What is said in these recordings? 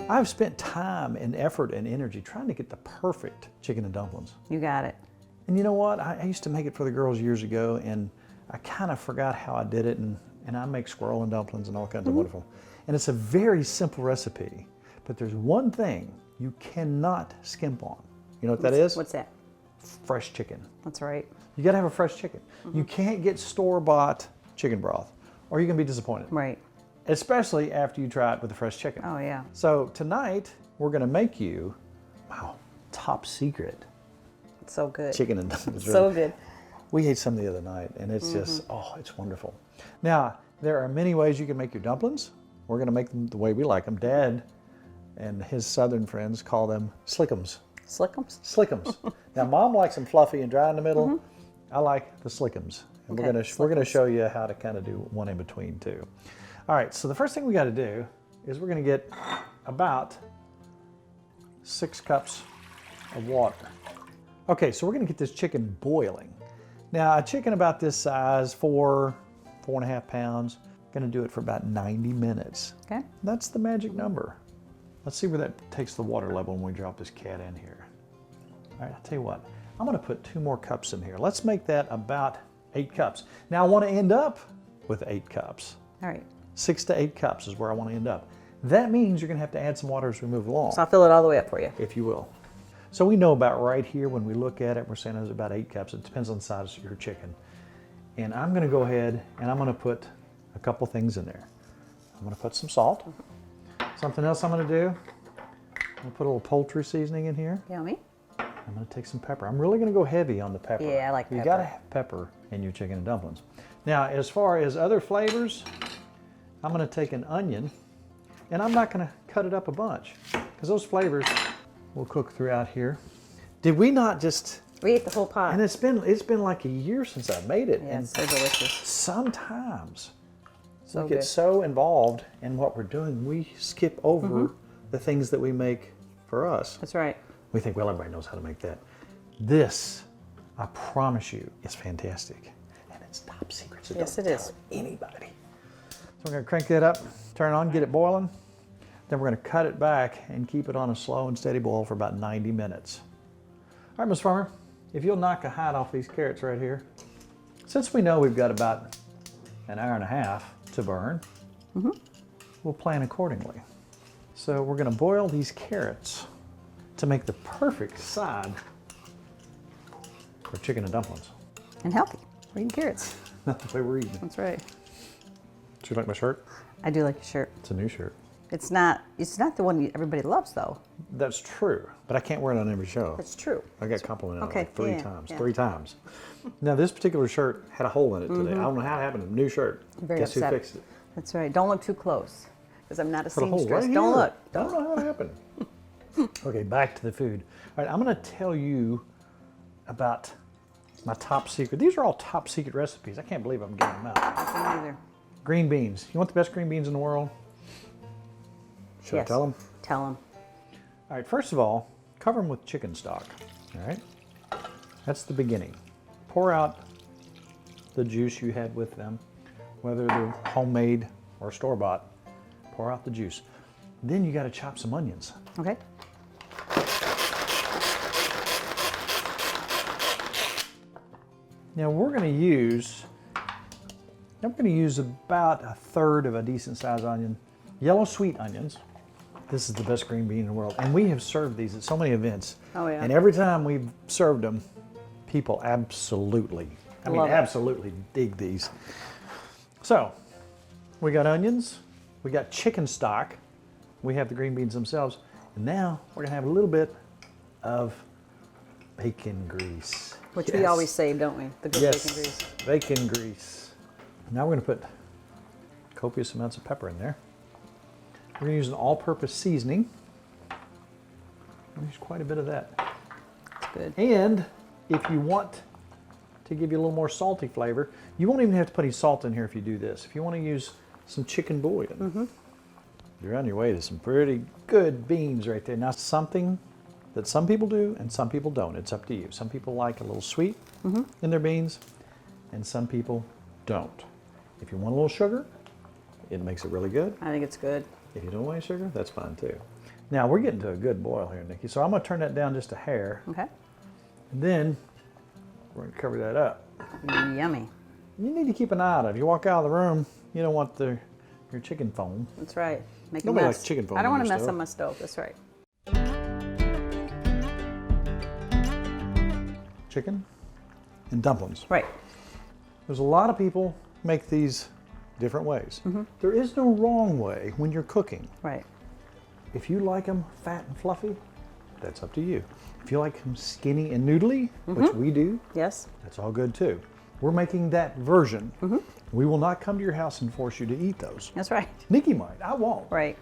I've spent time and effort and energy trying to get the perfect chicken and dumplings. You got it. And you know what? I used to make it for the girls years ago, and I kind of forgot how I did it, and I make squirrel and dumplings and all kinds of wonderful. And it's a very simple recipe, but there's one thing you cannot skimp on. You know what that is? What's that? Fresh chicken. That's right. You gotta have a fresh chicken. You can't get store-bought chicken broth, or you're gonna be disappointed. Right. Especially after you try it with the fresh chicken. Oh, yeah. So tonight, we're gonna make you, wow, top secret It's so good. chicken and dumplings. So good. We ate some the other night, and it's just, oh, it's wonderful. Now, there are many ways you can make your dumplings. We're gonna make them the way we like them. Dad and his southern friends call them slickums. Slickums? Slickums. Now, Mom likes them fluffy and dry in the middle. I like the slickums. And Okay, we're gonna show you how to kind of do one in between too. All right, so the first thing we got to do is we're gonna get about 6 cups of water. Okay, so we're gonna get this chicken boiling. Now, a chicken about this size, 4.5 pounds, gonna do it for about 90 minutes. Okay. That's the magic number. Let's see where that takes the water level when we drop this cat in here. All right, I'll tell you what, I'm gonna put 2 more cups in here. Let's make that about 8 cups. Now I wanna end up with 8 cups. All right. 6 to 8 cups is where I wanna end up. That means you're gonna have to add some water as we move along, So I'll fill it all the way up for you. if you will. So we know about right here when we look at it, we're saying there's about 8 cups. It depends on the size of your chicken. And I'm gonna go ahead and I'm gonna put a couple things in there. I'm gonna put some salt. Something else I'm gonna do, I'm gonna put a little poultry seasoning in here. Yummy. I'm gonna take some pepper. I'm really gonna go heavy on the pepper. Yeah, I like You pepper. gotta have pepper in your chicken and dumplings. Now, as far as other flavors, I'm gonna take an onion, and I'm not gonna cut it up a bunch, because those flavors will cook throughout here. Did we not just, We ate the whole pot. and it's been like a year since I made it, Yeah, and it's so delicious. sometimes So we get good. so involved in what we're doing, we skip over the things that we make for us. That's right. We think, well, everybody knows how to make that. This, I promise you, is fantastic. And it's top secret, so Yes, don't it tell is. anybody. So we're gonna crank that up, turn it on, get it boiling. Then we're gonna cut it back and keep it on a slow and steady boil for about 90 minutes. All right, Ms. Farmer, if you'll knock a hide off these carrots right here. Since we know we've got about an hour and a half to burn, we'll plan accordingly. So we're gonna boil these carrots to make the perfect side for chicken and dumplings. And healthy. We're eating carrots. Not the way we're eating. That's right. Do you like my shirt? I do like your shirt. It's a new shirt. It's not the one everybody loves, though. That's true, but I can't wear it on every show. That's true. I got complimented on it Okay, like 3 yeah, times. yeah. 3 times. Now this particular shirt had a hole in it today. I don't know how it happened. New shirt. I'm very Guess upset. who fixed it? That's right. Don't look too close, because I'm not a Put a hole seamstress. right Don't here. look. I don't know how it happened. Okay, back to the food. All right, I'm going to tell you about my top secret. These are all top secret recipes. I can't believe I'm getting them out. I can't either. Green beans. You want the best green beans in the world? Should I Yes. tell them? Tell them. All right, first of all, cover them with chicken stock. All right, that's the beginning. Pour out the juice you had with them, whether they're homemade or store-bought. Pour out the juice. Then you got to chop some onions. Okay. Now we're going to use about 1/3 of a decent sized onion. Yellow sweet onions. This is the best green bean in the world. And we have served these at so many events. Oh, yeah. And every time we've served them, people absolutely Love it. absolutely dig these. So we got onions, we got chicken stock, we have the green beans themselves, and now we're gonna have a little bit of bacon grease. Which we Yes. always save, don't we? The good Yes, bacon grease. bacon grease. Now we're going to put copious amounts of pepper in there. We're going to use an all-purpose seasoning. Use quite a bit of that. It's good. And if you want to give you a little more salty flavor, you won't even have to put any salt in here if you do this. If you want to use some chicken bouillon, you're on your way to some pretty good beans right there. Now, something that some people do and some people don't. It's up to you. Some people like a little sweet in their beans, and some people don't. If you want a little sugar, it makes it really good. I think it's good. If you don't want any sugar, that's fine too. Now we're getting to a good boil here, Nikki. So I'm going to turn that down just a hair. Okay. And then we're going to cover that up. Yummy. You need to keep an eye on it. If you walk out of the room, you don't want your chicken foam. That's right. Make a Nobody mess. likes chicken foam I don't on want to your mess stove. on my stove. That's right. Chicken and dumplings. Right. There's a lot of people make these different ways. There is no wrong way when you're cooking. Right. If you like them fat and fluffy, that's up to you. If you like them skinny and noodly, which we do, Yes. that's all good too. We're making that version. We will not come to your house and force you to eat those. That's right. Nikki might, I won't. Right.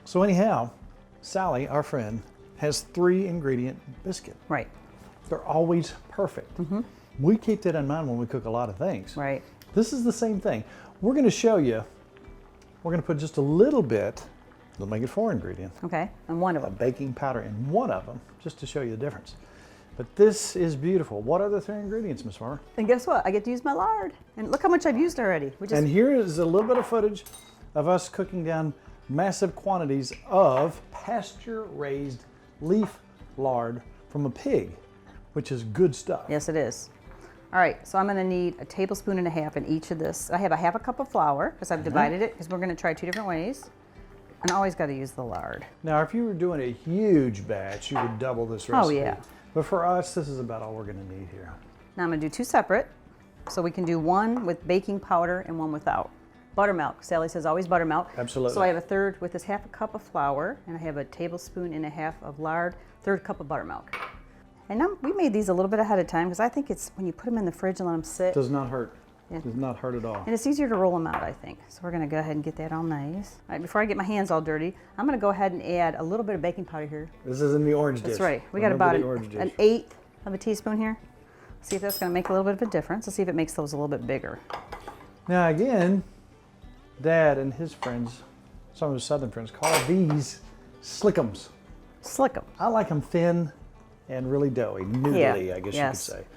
So anyhow, Sally, our friend, has 3 ingredient biscuit. Right. They're always perfect. We keep that in mind when we cook a lot of things. Right. This is the same thing. We're going to show you, we're going to put just a little bit, we'll make it 4 ingredient, Okay. And one of a them. baking powder in one of them, just to show you the difference. But this is beautiful. What are the 3 ingredients, Miss Farmer? And guess what? I get to use my lard. And look how much I've used already. We just, And here is a little bit of footage of us cooking down massive quantities of pasture-raised leaf lard from a pig, which is good stuff. yes, it is. All right. So I'm going to need a tablespoon and a half in each of this. I have a half a cup of flour because I've divided it because we're going to try 2 different ways. And I always got to use the lard. Now, if you were doing a huge batch, you would double this recipe. Oh, yeah. But for us, this is about all we're going to need here. Now I'm going to do 2 separate. So we can do one with baking powder and one without. Buttermilk. Sally says always buttermilk. Absolutely. So I have a third with this half a cup of flour, and I have a tablespoon and a half of lard, 3rd cup of buttermilk. And now we made these a little bit ahead of time because I think it's when you put them in the fridge and let them sit, Does not hurt. Yeah. Does not hurt at all. and it's easier to roll them out, I think. So we're going to go ahead and get that all nice. All right, before I get my hands all dirty, I'm going to go ahead and add a little bit of baking powder here. This is in the orange dish. That's right. We got Remember about the orange dish. an 1/8 of a teaspoon here. See if that's going to make a little bit of a difference. Let's see if it makes those a little bit bigger. Now again, Dad and his friends, some of his southern friends, call these slickums. Slick them. I like them thin and really doughy, noodly, Yeah, I guess yes. you could say.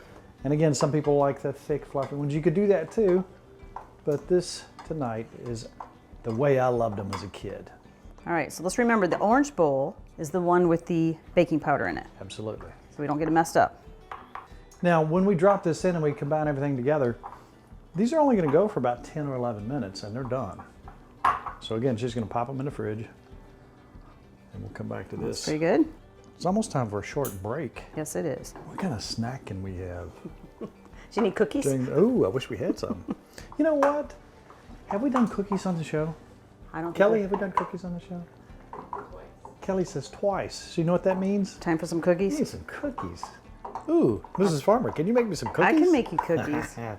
And again, some people like the thick, fluffy ones. You could do that too, but this tonight is the way I loved them as a kid. All right, so let's remember the orange bowl is the one with the baking powder in it, Absolutely. so we don't get it messed up. Now, when we drop this in and we combine everything together, these are only going to go for about 10 or 11 minutes and they're done. So again, just going to pop them in the fridge and we'll come back to this. Pretty good? It's almost time for a short break. Yes, it is. What kind of snack can we have? Do you need cookies? Oh, I wish we had some. You know what? Have we done cookies on the show? I don't think Kelly, we- have we done cookies on the show? Kelly says twice. So you know what that means? Time for some I cookies? need some cookies. Ooh, Mrs. Farmer, can you make me some cookies? I can make you cookies. All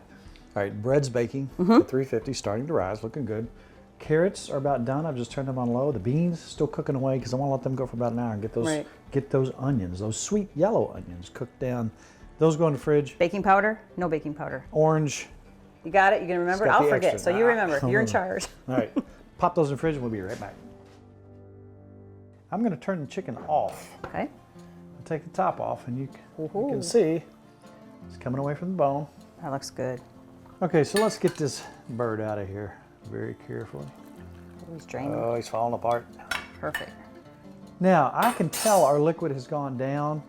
right, bread's baking at 350, starting to rise, looking good. Carrots are about done. I've just turned them on low. The beans still cooking away because I want to let them go for about an hour and get those Right. get those onions, those sweet yellow onions, cooked down. Those go in the fridge. Baking powder? No baking powder. Orange. You got it? You gonna remember? It's got I'll the forget. extra. So you remember. You're in charge. All right, pop those in the fridge and we'll be right back. I'm going to turn the chicken off. Okay. I'll take the top off and you Ooh. can see it's coming away from the bone. That looks good. Okay, so let's get this bird out of here very carefully. Always drain them. Oh, he's falling apart. Perfect. Now, I can tell our liquid has gone down,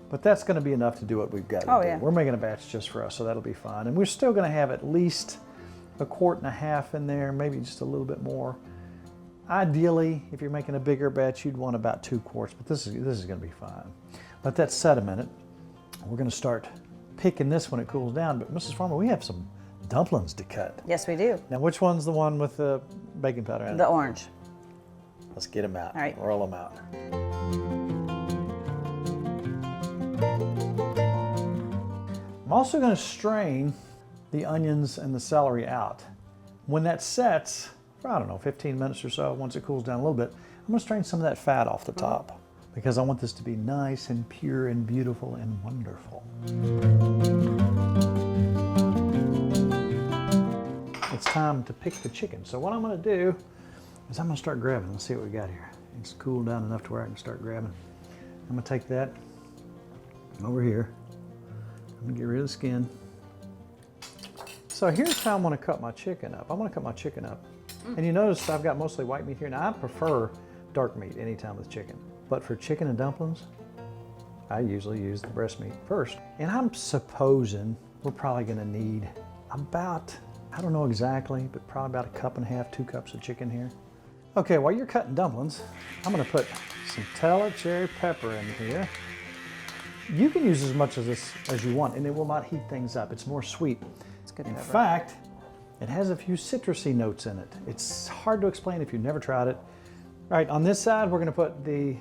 but that's going to be enough to do what we've got to Oh, do. yeah. We're making a batch just for us, so that'll be fine. And we're still going to have at least 1.5 quarts in there, maybe just a little bit more. Ideally, if you're making a bigger batch, you'd want about 2 quarts, but this is going to be fine. Let that set a minute. We're going to start picking this when it cools down. But Mrs. Farmer, we have some dumplings to cut. Yes, we do. Now, which one's the one with the baking powder in it? The orange. Let's get them out. All right. Roll them out. I'm also going to strain the onions and the celery out. When that sets, for, I don't know, 15 minutes or so, once it cools down a little bit, I'm going to strain some of that fat off the top because I want this to be nice and pure and beautiful and wonderful. It's time to pick the chicken. So what I'm going to do is I'm going to start grabbing. Let's see what we got here. It's cooled down enough to where I can start grabbing. I'm going to take that over here. I'm going to get rid of the skin. So here's how I'm going to cut my chicken up. I'm going to cut my chicken up. And you notice I've got mostly white meat here. Now I prefer dark meat anytime with chicken. But for chicken and dumplings, I usually use the breast meat first. And I'm supposing we're probably gonna need about, I don't know exactly, but probably about 1.5 cups, 2 cups of chicken here. Okay, while you're cutting dumplings, I'm gonna put some Tella cherry pepper in here. You can use as much of this as you want, and it will not heat things up. It's more sweet. It's good In pepper. fact, it has a few citrusy notes in it. It's hard to explain if you've never tried it. All right, on this side, we're gonna put the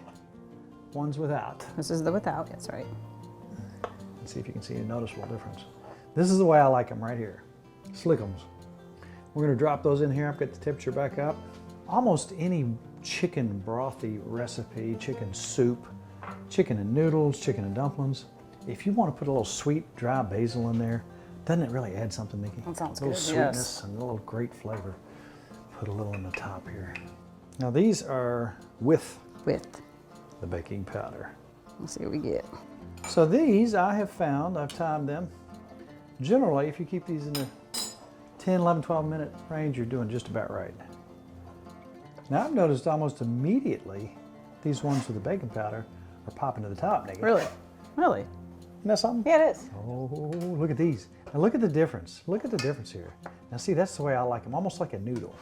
ones without. This is the without, that's right. Let's see if you can see a noticeable difference. This is the way I like them right here. Slickums. We're gonna drop those in here. I've got the temperature back up. Almost any chicken brothy recipe, chicken soup, chicken and noodles, chicken and dumplings. If you want to put a little sweet, dry basil in there, doesn't it really add something, Nikki? That sounds a little good, sweetness yes. and a little great flavor. Put a little in the top here. Now these are with With. the baking powder. Let's see what we get. So these I have found, I've timed them. Generally, if you keep these in the 10, 11, 12 minute range, you're doing just about right. Now I've noticed almost immediately these ones with the baking powder are popping to the top, Nikki. Really? Really? Isn't that something? Yeah, it is. Oh, look at these. Now look at the difference. Look at the difference here. Now see, that's the way I like them, almost like a noodle.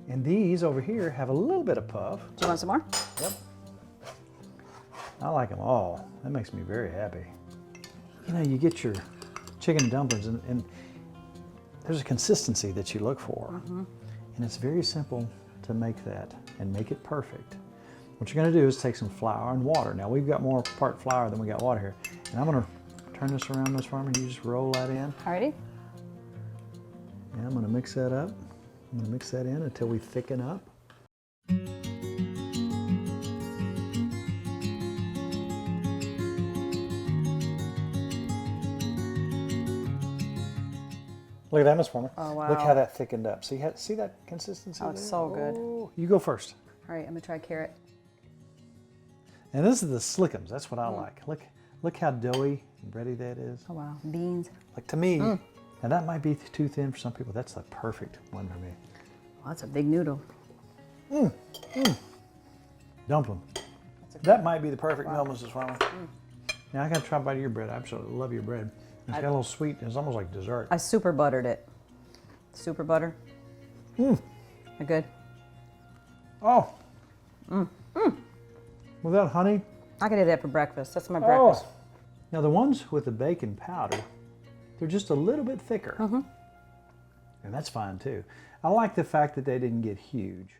And these over here have a little bit of puff. Do you want some more? Yep. I like them all. That makes me very happy. You know, you get your chicken and dumplings and there's a consistency that you look for. And it's very simple to make that and make it perfect. What you're gonna do is take some flour and water. Now we've got more part flour than we got water here. And I'm gonna turn this around, Miss Farmer, and you just roll that in. Alrighty. And I'm gonna mix that up. I'm gonna mix that in until we thicken up. Look at that, Miss Farmer. Oh, wow. Look how that thickened up. See that consistency? Oh, it's there? so good. Oh, you go first. All right, I'm gonna try carrot. And this is the slickums. That's what I like. Look how doughy and bready that is. Oh wow, beans. Like to me, now that might be too thin for some people. That's the perfect one for me. Well, that's a big noodle. Dumpling. That might be the perfect meal, Mrs. Farmer. Now I got to try a bite of your bread. I absolutely love your bread. It's got a little sweet. It's almost like dessert. I super buttered it. Super butter. Are good? Oh. Without honey. I could have that for breakfast. That's my breakfast. Now the ones with the bacon powder, they're just a little bit thicker. And that's fine too. I like the fact that they didn't get huge.